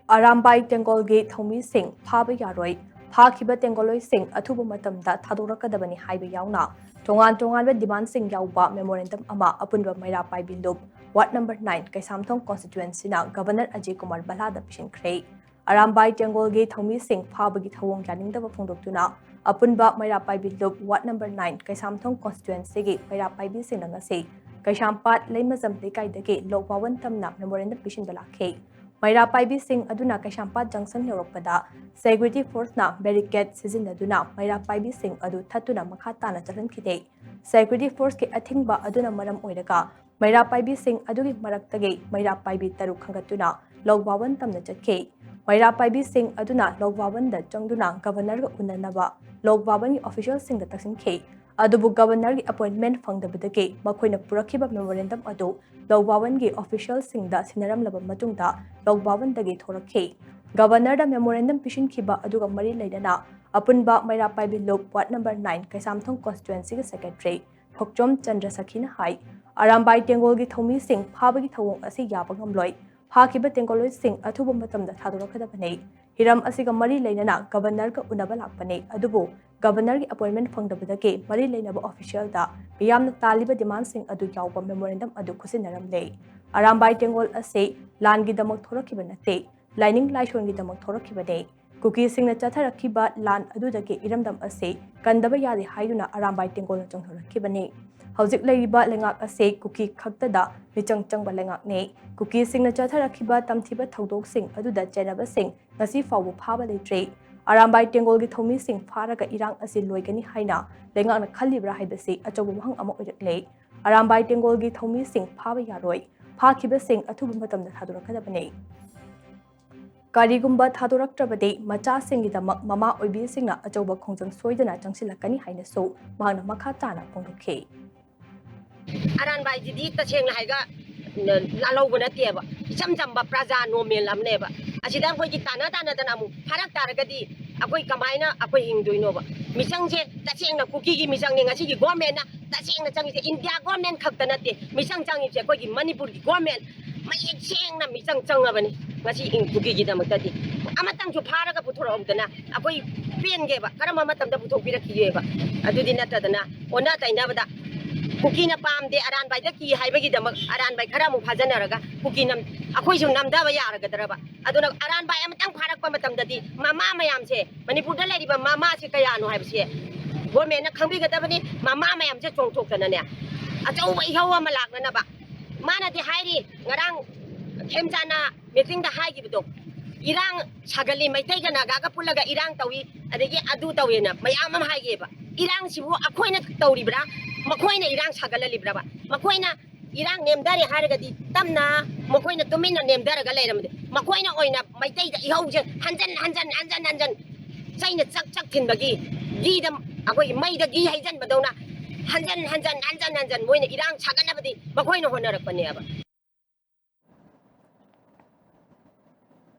Arambai Tengolgi Thomi Singh, Paba Yaroi, Pakiba Tengoloi Singh, Atubu Matam that Tadurakadabani Haiba Yauna, Tongan demand Singh Yauba, Memorandum Ama, Apunba Maira Pai Bilub, Ward number 9, Kaisamthong constituency now, Governor Ajay Kumar Balada Pishinkhre. Arambai Tengolgi Thomi Singh, Pabagi Thawong Yaning the Funduktuna, Apunba Maira Pai Bilub, Ward number 9, Kaisamthong constituency, Maira Pai Bisinangase, Kaishampat, Lemazam Dekai the gate, Lopawan Tamna, Memorandum Pishin Balake. Maira Paibi Singh Aduna Kaishampat Junction Europada, Security Force na barricade season Aduna, Maira Paibi Singh Adu Tatuna Makatana Jalan Kide. Security Force ke Athingba Aduna Maram Oidaka, Maira Paibi Singh Adugi Maraktage, Maira Paibi Taru Kangatuna, Logwawan Tamna Jake. Maira Paibi Singh Aduna, Logwawan the Jangduna, Governor Unanaba, Logwawan official Singh the Taxin K. Adubu Governor appointment fang the Budake, Makoina Purakiba Memorandum Ado, Logwawan ge official Singh the Sinaram Laba Matunda, Logwawan the gate Horake. Governor the Memorandum Pishinkhre Aduga Mari Laidana, Apunba Maira Paibi Lok, Ward number 9, Kaisamthong constituency secretary, Phokchom Chandra Sakina Hai, Arambai Tengolgi Thomi Singh, Pabagi Thawong Asi Yabangam Loy, Pakiba Tengoloi Singh, Atubumatam the Tadurakadapane, Hiram Asiga Mari Laidana, Governor Unabalapane, Adubo. Governor appointment fang the Budake, Mari Lainaba official da, Beyam the Taliba demand Singh Adu Yauba Memorandum Adu Kusinaram Lay. Arambai Tengol Ase, Langi the Motorakibanate, Lining Lashongi the Motorakibade, Cookie Sing the Chatarakiba, Lan Adu the Iramdam Ase, Kandabaya the Hayuna Arambai Tengol Kibane. Housic Ladiba Lengak Ase, Cookie Kaktada, Michang Changba Lengak Ne, Cookie Sing the Chatarakiba, Tamtiba Todok Sing, Adu the Jenaba Sing, Nasi Fawu Pabale Tray. Arambai Tengolgi Thomi Singh Faraga Irang Asil Loigani Haina, Lengan Kalibra Hibasi, a Jobang Amoklay. Arambai Tengolgi Thomi Singh Pava Yaroi, Pakiba Singh Atubumatam the Hadurakadabane. Karigumba Hadurak Trabade, Macha Singh the Mama Obi Singna, a Joba Kongzang Soidana Jangsilakani Haina so, Mahana Makatana Pondoke. Arambai did the Cheng Haiga Lalobunatieva, Samjamba Praza no Milam never. Asidan ko kitana tana tanamu harak taragadi ako'y kamay na ako'y hinduin no ba misang je tasing na kukigi misang ni ngasi gi government na tasing na changi India government khakta nate misang changi je ko gi Manipuri government mai cheng na misang changa bani ngasi in kukigi da magtati amatang ju pharaga puthoro obdana ako'y penge ba karama matam da puthok piraki ba adudi natadana ona taina bada Kuki na pam de Aranbai the key Haibagi the Aranbai Karamu Hazanaraga, Kukinam, Akoisum Namdava Yaragadraba. I don't know Aranbai Amatang Parapamatam Dadi, Mamma Mayam say, Maniputa lady, but Mamma Sikayano have here. Women a Kambiga Davani, Mamma Mayam just won't talk to Nania. At over Yawa Malaganaba. Mana de Heidi, Narang, Kemtana, making the high give Irang Sagali, my take Nagaga Pulaga Irang Tawi, and they get Adutawina, my Amam Higeva. Irang Sibu, a coin at Tauribra. Makoina Irang Sagala Libraba. Makoina Irang named Dari Haragadi, Tamna, Makoina Domina named Daragalam. Makoina Oina, my take the Yoja, Hanjan, China Chak Timbagi, Gi them away, made the Gi Hajan Madonna, Hanjan, when Irang Saganabadi, Makoina Honora Paneva.